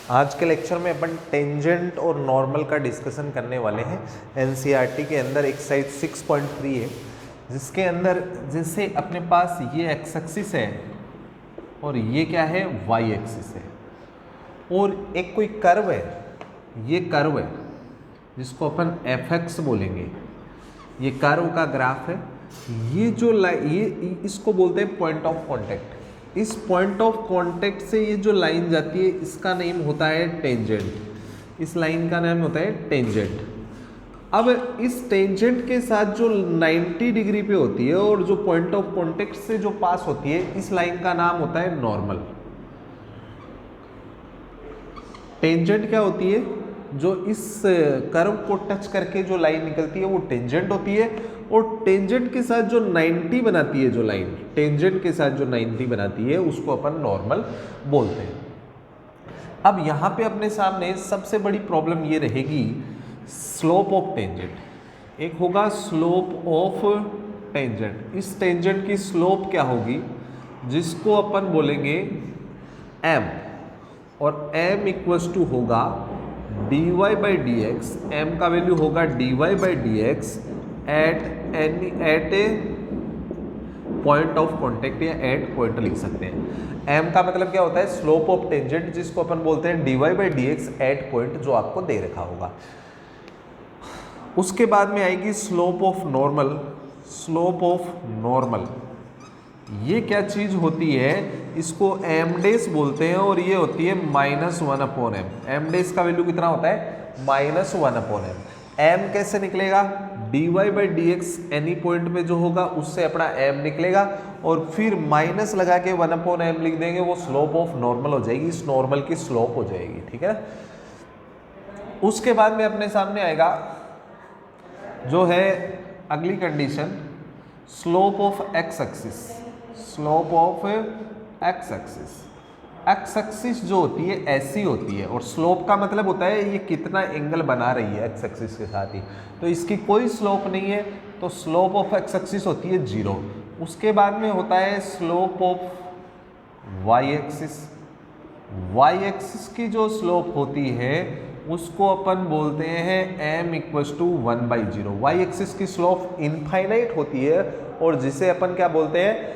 आज के लेक्चर में अपन टेंजेंट और नॉर्मल का डिस्कशन करने वाले हैं। एनसीईआरटी के अंदर एक्सरसाइज 6.3 है, जिसके अंदर जैसे अपने पास ये एक्स एक्सिस है और ये क्या है, वाई एक्सिस है, और एक कोई कर्व है, ये कर्व है जिसको अपन एफ एक्स बोलेंगे। ये कर्व का ग्राफ है। ये जो ये इसको बोलते हैं पॉइंट ऑफ कांटेक्ट। इस पॉइंट ऑफ कांटेक्ट से ये जो लाइन जाती है इसका नेम होता है टेंजेंट। इस लाइन का नाम होता है टेंजेंट। अब इस टेंजेंट के साथ जो 90 डिग्री पे होती है और जो पॉइंट ऑफ कांटेक्ट से जो पास होती है, इस लाइन का नाम होता है नॉर्मल। टेंजेंट क्या होती है? जो इस कर्व को टच करके जो लाइन निकलती है वो टेंजेंट होती है, और टेंजेंट के साथ जो 90 बनाती है, जो लाइन टेंजेंट के साथ जो 90 बनाती है उसको अपन नॉर्मल बोलते हैं। अब यहाँ पे अपने सामने सबसे बड़ी प्रॉब्लम ये रहेगी स्लोप ऑफ टेंजेंट। एक होगा स्लोप ऑफ टेंजेंट। इस टेंजेंट की स्लोप क्या होगी, जिसको अपन बोलेंगे m, और m इक्वल्स टू होगा dy by D X. M का वैल्यू होगा dy by D X at a point of contact, या एट पॉइंट लिख सकते हैं। m का मतलब क्या होता है, स्लोप ऑफ टेंजेंट, जिसको अपन बोलते हैं dy by D X at point, जो आपको दे रखा होगा। उसके बाद में आएगी slope of normal. Slope of normal ये क्या चीज होती है, इसको एम डेस बोलते हैं, और ये होती है -1 अपॉन एम। एम डेस का वैल्यू कितना होता है, -1 अपॉन एम। एम कैसे निकलेगा, D Y by D X any point पे जो होगा उससे अपना एम निकलेगा, और फिर माइनस लगा के 1 अपॉन एम लिख देंगे, वो स्लोप ऑफ नॉर्मल हो जाएगी, इस नॉर्मल की स्लोप हो जाएगी। ठीक है। उसके बाद में अपने सामने आएगा जो है अगली condition, slope of x axis. Slope of x axis. X axis जो होती है ऐसी होती है, और स्लोप का मतलब होता है ये कितना एंगल बना रही है एक्स एक्सिस के साथ ही, तो इसकी कोई स्लोप नहीं है, तो स्लोप ऑफ एक्स एक्सिस होती है 0। उसके बाद में होता है slope of Y axis. Y axis की जो स्लोप होती है उसको अपन बोलते हैं m equals to 1/0। Y axis की स्लोप इनफाइनाइट होती है, और जिसे अपन क्या बोलते हैं,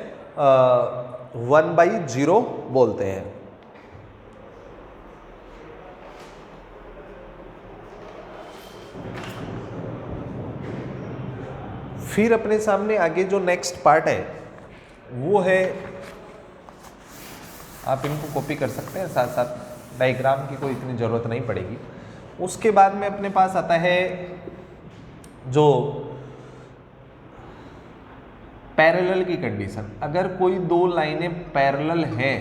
1/0 बोलते हैं। फिर अपने सामने आगे जो नेक्स्ट पार्ट है वो है, आप इनको कॉपी कर सकते हैं, साथ साथ डायग्राम की कोई इतनी ज़रूरत नहीं पड़ेगी। उसके बाद में अपने पास आता है जो पैरेलल की कंडीशन। अगर कोई दो लाइनें पैरेलल हैं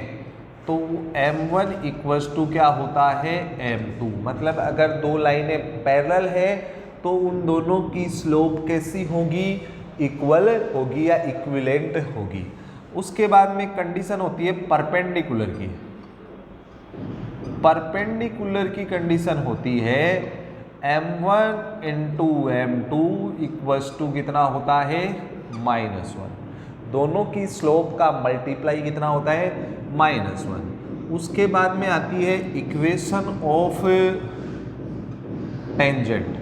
तो m1 इक्वल्स टू क्या होता है, m2। मतलब अगर दो लाइनें पैरेलल हैं तो उन दोनों की स्लोप कैसी होगी, इक्वल होगी या इक्विवेलेंट होगी। उसके बाद में कंडीशन होती है परपेंडिकुलर की। परपेंडिकुलर की कंडीशन होती है m1 into m2 equals to कितना होता है, -1। दोनों की स्लोप का मल्टीप्लाई कितना होता है, -1। उसके बाद में आती है इक्वेशन ऑफ टेंजेंट।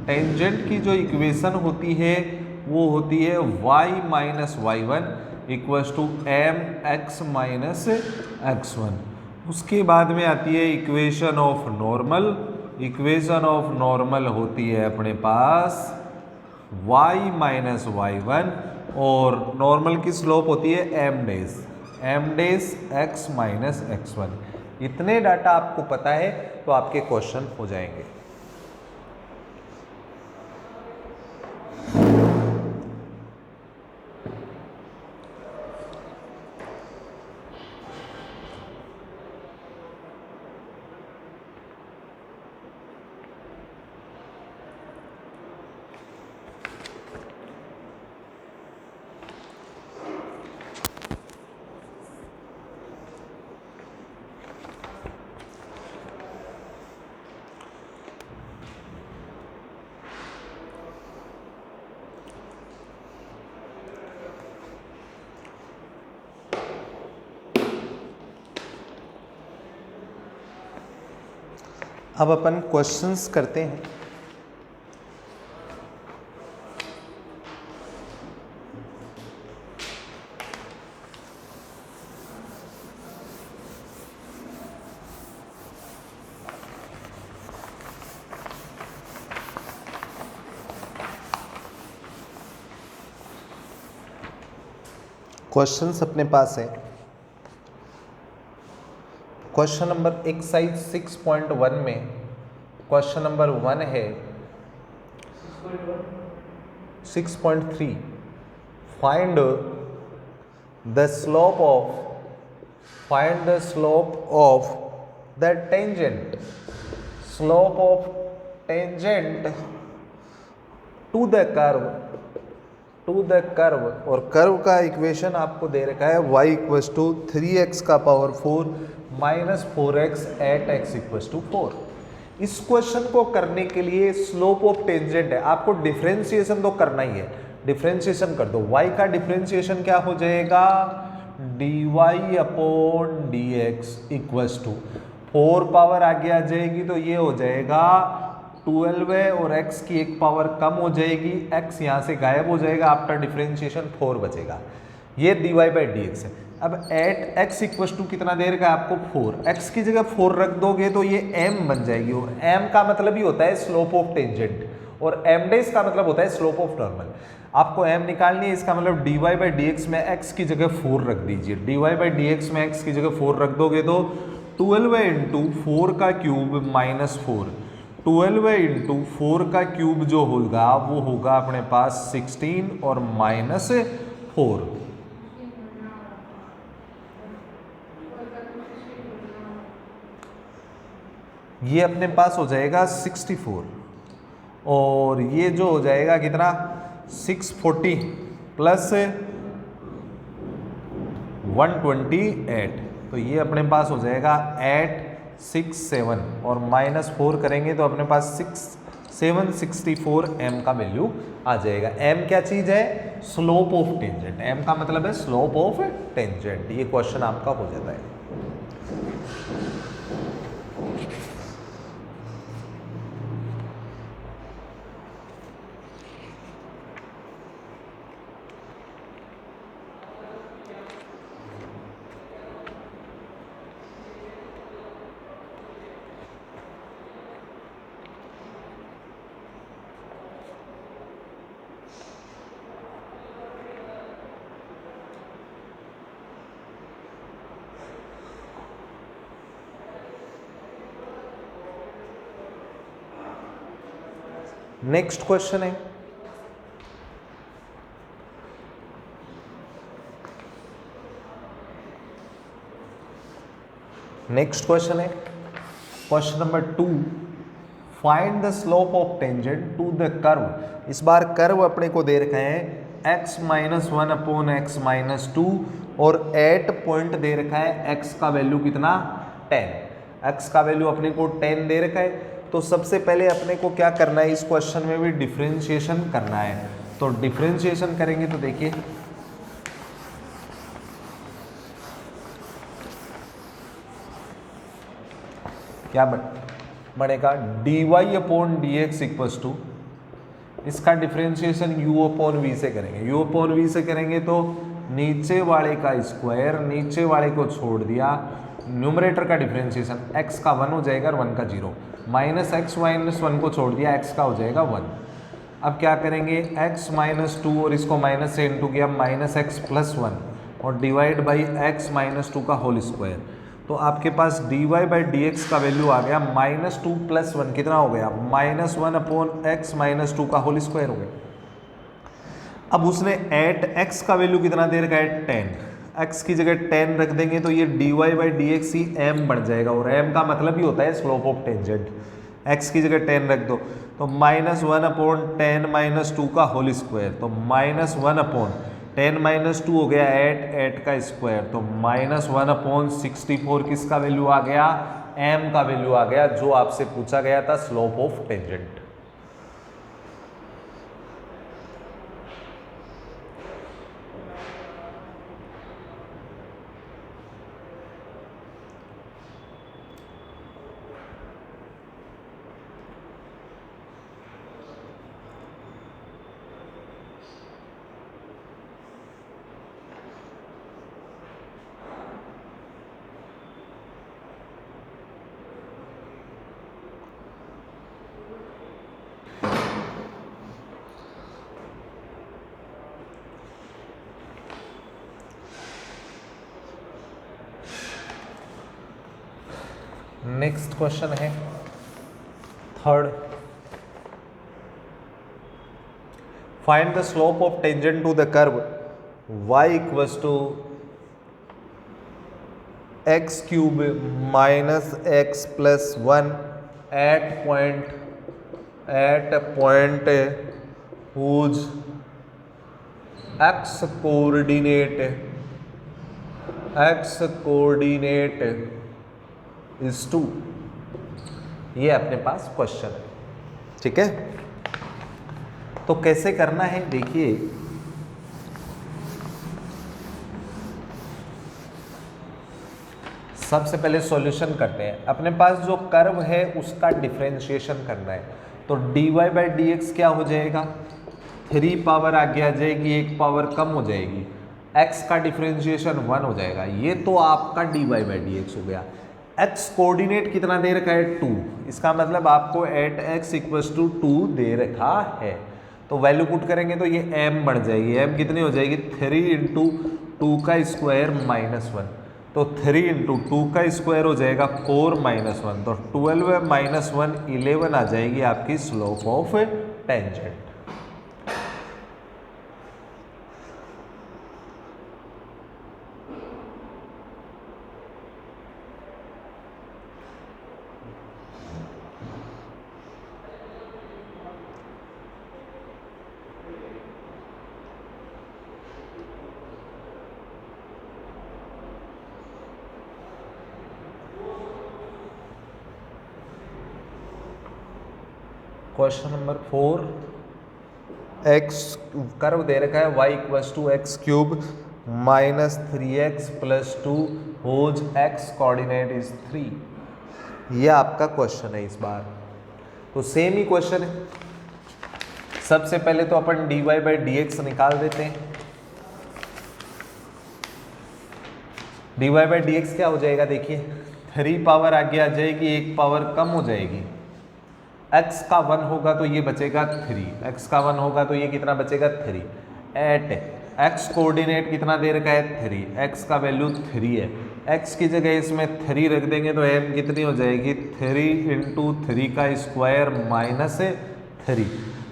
टेंजेंट की जो इक्वेशन होती है वो होती है y minus y1 equals to M X minus x1। उसके बाद में आती है equation of normal. Equation of normal होती है अपने पास y माइनस y1, और नॉर्मल की स्लोप होती है m डेस x माइनस x1। इतने डाटा आपको पता है तो आपके क्वेश्चन हो जाएंगे। अब अपन क्वेश्चंस करते हैं। क्वेश्चंस अपने पास है। क्वेश्चन नंबर एक्सरसाइज 6.1 में क्वेश्चन नंबर 1 है 6.3 find the slope of the tangent to the curve और कर्व का इक्वेशन आपको दे रखा है y इक्वल्स टू 3x का power 4 minus 4x at x equals to 4। इस क्वेश्चन को करने के लिए स्लोप ऑफ टेंजेंट है, आपको डिफरेंशिएशन तो करना ही है। डिफरेंशिएशन कर दो, y का डिफरेंशिएशन क्या हो जाएगा, dy upon dx equals to 4 power आगे आ जाएगी तो ये हो जाएगा 12 है और x की एक पावर कम हो जाएगी, x यहाँ से गायब हो जाएगा, आफ्टर डिफरेंशिएशन 4 बचेगा। ये dy बाई dx है। अब एट x इक्वल टू कितना दे रखा है आपको 4, x की जगह 4 रख दोगे तो ये m बन जाएगी और m का मतलब ही होता है स्लोप ऑफ टेंजेंट और m डेज का मतलब होता है स्लोप ऑफ नॉर्मल। आपको m निकालनी है, इसका मतलब dy बाई dx में x की जगह 4 रख दीजिए। dy बाई dx में x की जगह 4 रख दोगे तो 12 इंटू 4 का क्यूब माइनस 4, 12 इंटू 4 का क्यूब जो होगा वो होगा अपने पास 16 और माइनस 4। ये अपने पास हो जाएगा 64 और ये जो हो जाएगा कितना 640 प्लस 128, तो ये अपने पास हो जाएगा 867 और माइनस 4 करेंगे तो अपने पास 764 m का वैल्यू आ जाएगा। m क्या चीज है, स्लोप ऑफ टेंजेंट। m का मतलब है स्लोप ऑफ टेंजेंट। ये क्वेश्चन आपका हो जाता है। नेक्स्ट क्वेश्चन है question number 2 find the slope of tangent to the curve. इस बार कर्व अपने को दे रखा है x minus 1 upon x minus 2 और एट पॉइंट दे रखा है x का वैल्यू कितना 10। x का वैल्यू अपने को 10 दे रखा है तो सबसे पहले अपने को क्या करना है, इस क्वेश्चन में भी डिफरेंशिएशन करना है। तो डिफरेंशिएशन करेंगे तो देखिए क्या बनेगा, dy upon dx equals to, इसका डिफरेंशिएशन u अपॉन v से करेंगे। u अपॉन v से करेंगे तो नीचे वाले का स्क्वायर, नीचे वाले को छोड़ दिया, न्यूमरेटर का डिफरेंशिएशन x का 1 हो जाएगा और 1 का 0, माइनस एक्स माइनस 1 को छोड़ दिया, x का हो जाएगा 1। अब क्या करेंगे, x माइनस 2 और इसको माइनस से इंटू किया, माइनस एक्स प्लस 1 और डिवाइड बाई x माइनस 2 का होल स्क्वायर। तो आपके पास dy बाई dx का वैल्यू आ गया माइनस 2 प्लस 1 कितना हो गया, माइनस 1 अपॉन एक्स माइनस 2 का होल स्क्वायर हो गया। अब उसने एट x का वैल्यू कितना दे रखा है 10, x की जगह 10 रख देंगे तो ये dy by dx he m बन जाएगा और m का मतलब ही होता है स्लोप ऑफ टेंजेंट। x की जगह 10 रख दो तो माइनस 1 अपॉन 10 माइनस 2 का होल स्क्वायर, तो माइनस 1 अपॉन 10 माइनस 2 हो गया एट का स्क्वायर, तो माइनस 1 अपॉन 64 किसका वैल्यू आ गया, m का वैल्यू आ गया, जो आपसे पूछा गया था slope of tangent. Next question है third, find the slope of tangent to the curve y equals to x cube minus x plus 1 at point whose x coordinate is 2। ये अपने पास क्वेश्चन है, ठीक है। तो कैसे करना है देखिए, सबसे पहले सॉल्यूशन करते हैं। अपने पास जो कर्व है उसका डिफरेंशिएशन करना है, तो dy बाई डी एक्स क्या हो जाएगा, 3 पावर आगे आ जाएगी, 1 पावर कम हो जाएगी, x का डिफरेंशिएशन 1 हो जाएगा। ये तो आपका dy बाई डी एक्स हो गया। x कोऑर्डिनेट कितना दे रखा है 2, इसका मतलब आपको एट x इक्वल्स टू 2 दे रखा है। तो वैल्यू पुट करेंगे तो ये m बढ़ जाएगी, m कितनी हो जाएगी 3 इंटू 2 का स्क्वायर माइनस 1, तो 3 इंटू 2 का स्क्वायर हो जाएगा 4 माइनस 1, तो 12 माइनस 1 11 आ जाएगी आपकी slope of tangent. Question number 4, एक्स कर्व दे रखा है y equals to x cube minus 3x plus 2 whose x coordinate is 3। ये आपका क्वेश्चन है इस बार। तो सेम ही क्वेश्चन है। सबसे पहले तो अपन dy बाई डी एक्स निकाल देते हैं। dy बाई डी एक्स क्या हो जाएगा, देखिए 3 पावर आगे आ जाएगी, 1 पावर कम हो जाएगी, x का 1 होगा तो ये बचेगा 3, x का 1 होगा तो ये कितना बचेगा 3, एट x कोऑर्डिनेट कितना दे रखा है 3, x का वैल्यू 3 है, x की जगह इसमें 3 रख देंगे तो m कितनी हो जाएगी 3 इंटू 3 का स्क्वायर माइनस 3,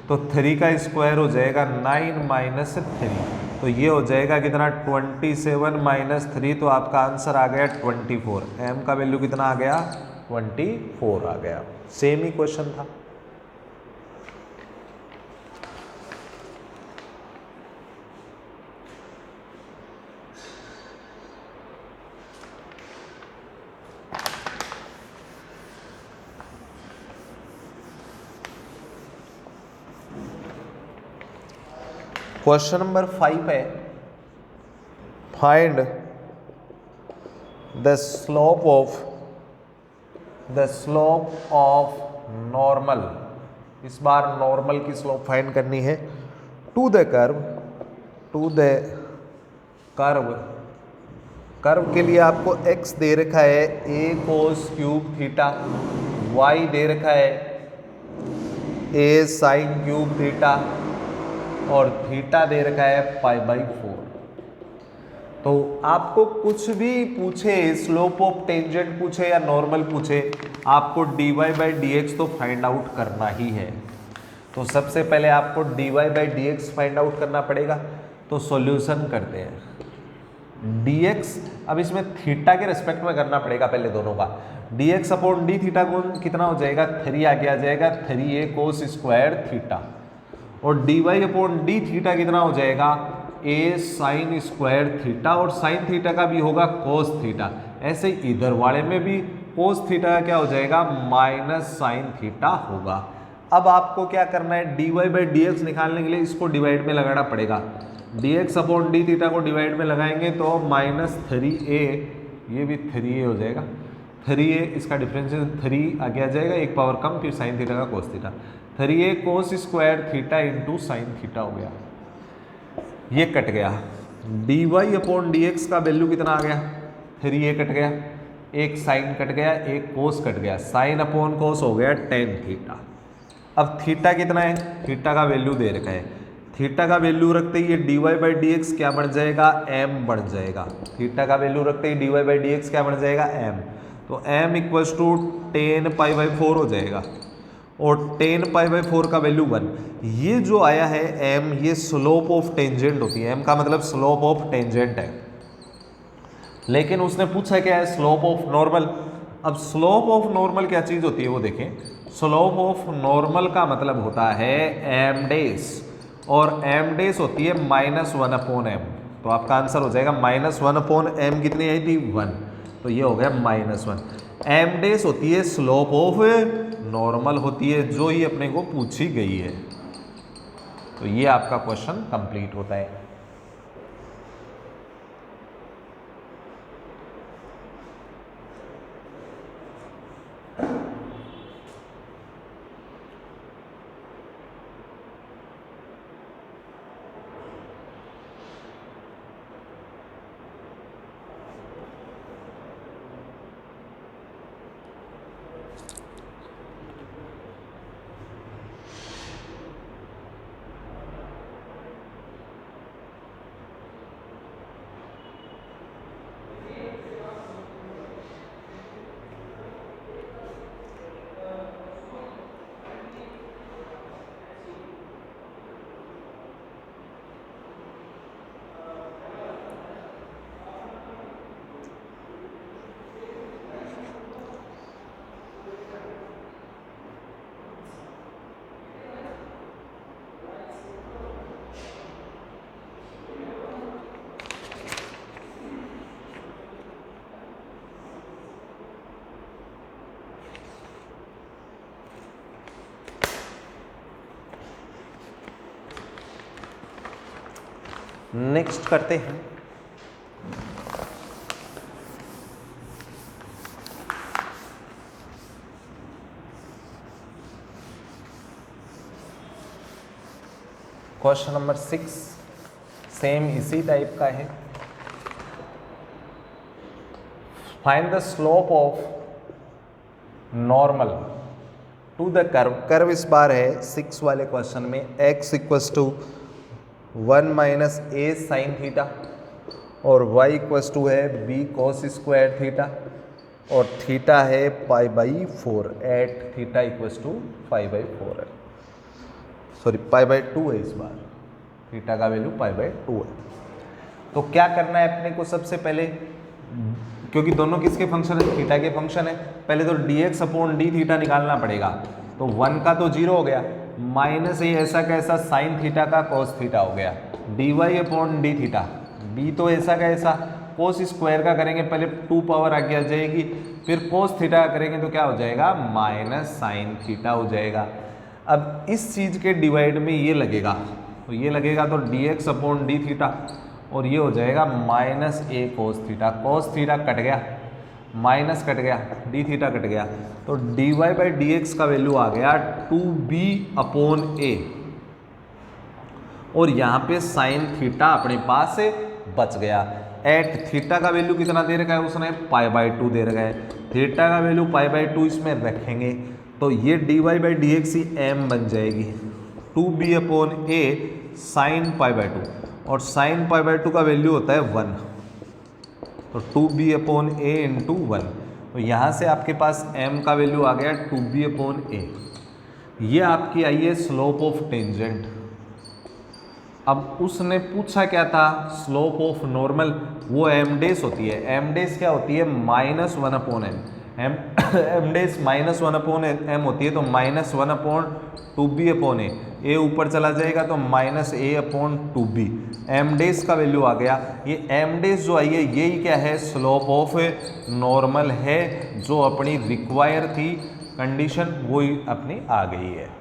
तो 3 का स्क्वायर हो जाएगा 9 माइनस 3, तो ये हो जाएगा कितना 27 माइनस 3, तो आपका आंसर आ गया 24, m का वैल्यू कितना आ गया 24 आ गया। सेम ही क्वेश्चन था। क्वेश्चन नंबर 5 है, find the slope of normal. इस बार नॉर्मल की स्लोप फाइंड करनी है टू द कर्व के लिए आपको x दे रखा है a cos cube theta, y दे रखा है a साइन क्यूब थीटा और थीटा दे रखा है पाई बाई 4। तो आपको कुछ भी पूछे, स्लोप ऑफ टेंजेंट पूछे या नॉर्मल पूछे, आपको dy बाई डी एक्स तो फाइंड आउट करना ही है। तो सबसे पहले आपको dy by D x find out करना पड़ेगा। तो सॉल्यूशन करते हैं। dx अब इसमें थीटा के रिस्पेक्ट में करना पड़ेगा पहले दोनों का। dx अपॉन डी थीटा गुण कितना हो जाएगा 3 आगे आ जाएगा 3a कोस स्क्वायर थीटा, और dy अपॉन डी थीटा कितना हो जाएगा a साइन स्क्वायर थीटा, और साइन थीटा का भी होगा कोस थीटा। ऐसे इधर वाले में भी कोस थीटा का क्या हो जाएगा माइनस साइन थीटा होगा। अब आपको क्या करना है, dy बाई डी एक्स निकालने के लिए इसको डिवाइड में लगाना पड़ेगा। dx अपॉन डी थीटा को डिवाइड में लगाएंगे तो माइनस 3a, ये भी 3a हो जाएगा, 3a इसका डिफरेंशियल 3 आगे आ जाएगा, 1 पावर कम, फिर साइन थीटा का cos theta, 3a cos square theta into sine theta हो गया। ये कट गया, dy अपॉन डी एक्स का वैल्यू कितना आ गया 3a कट गया, एक साइन कट गया, एक कोस कट गया, साइन अपॉन कोस हो गया टेन थीटा। अब थीटा कितना है, थीटा का वैल्यू दे रखा है, थीटा का वैल्यू रखते ही ये dy बाई डी एक्स क्या बन जाएगा m बन जाएगा। थीटा का वैल्यू रखते ही dy बाई डी एक्स क्या बन जाएगा m। तो m इक्वल्स टू 10π/4 हो जाएगा और 10π/4 का वैल्यू 1। ये जो आया है m, ये स्लोप ऑफ टेंजेंट होती है, m का मतलब स्लोप ऑफ टेंजेंट है। लेकिन उसने पूछा क्या है, स्लोप ऑफ नॉर्मल। अब स्लोप ऑफ नॉर्मल क्या चीज होती है वो देखें। स्लोप ऑफ नॉर्मल का मतलब होता है m डेस, और m डेस होती है -1/m। तो आपका आंसर हो जाएगा -1/m। कितनी आई थी, 1, तो ये हो गया -1। m डेस होती है स्लोप ऑफ नॉर्मल होती है, जो ही अपने को पूछी गई है। तो ये आपका क्वेश्चन कंप्लीट होता है। नेक्स्ट करते हैं क्वेश्चन नंबर 6। सेम इसी टाइप का है। Find the slope of normal to the curve. Curve इस बार है 6 वाले क्वेश्चन में x equals to 1 minus a sine theta और y इक्वल्स टू है b cos स्क्वायर थीटा और थीटा है π/4 एट थीटा इक्वल्स टू π/4 है, सॉरी π/2 है। इस बार थीटा का वैल्यू π/2 है। तो क्या करना है अपने को, सबसे पहले क्योंकि दोनों किसके फंक्शन है, थीटा के फंक्शन है, पहले तो dx/d थीटा निकालना पड़ेगा। तो 1 का तो 0 हो गया, माइनस ये ऐसा कैसा साइन थीटा का cos थीटा हो गया, dy/d थीटा, b तो ऐसा कैसा cos स्क्वायर का करेंगे, पहले 2 पावर आगे आ जाएगी, फिर cos थीटा का करेंगे तो क्या हो जाएगा, माइनस साइन थीटा हो जाएगा। अब इस चीज के डिवाइड में ये लगेगा, तो ये लगेगा तो dx/d थीटा और ये हो जाएगा minus a cos theta. cos theta cut गया, माइनस कट गया, d थीटा कट गया, तो dy/dx का वैल्यू आ गया 2b/a और यहाँ पे साइन थीटा अपने पास बच गया। एट थीटा का वैल्यू कितना दे रखा है उसने, π/2 दे रखा है। थीटा का वैल्यू π/2 इसमें रखेंगे तो ये dy/dx ही m बन जाएगी 2b/a साइन π/2 और साइन π/2 का वैल्यू होता है 1, तो 2b/a इंटू 1। तो यहाँ से आपके पास m का वैल्यू आ गया 2b/a। ये आपकी आई है स्लोप ऑफ टेंजेंट। अब उसने पूछा क्या था, स्लोप ऑफ नॉर्मल, वो m डेस होती है। m डेस क्या होती है, -1/m। m डेस -1/m होती है, तो -1/2b/a। a ऊपर चला जाएगा तो -a/2b। m डेस का वैल्यू आ गया। ये m डेस जो आई है यही क्या है, स्लोप ऑफ नॉर्मल है, जो अपनी रिक्वायर थी कंडीशन वो ही अपनी आ गई है।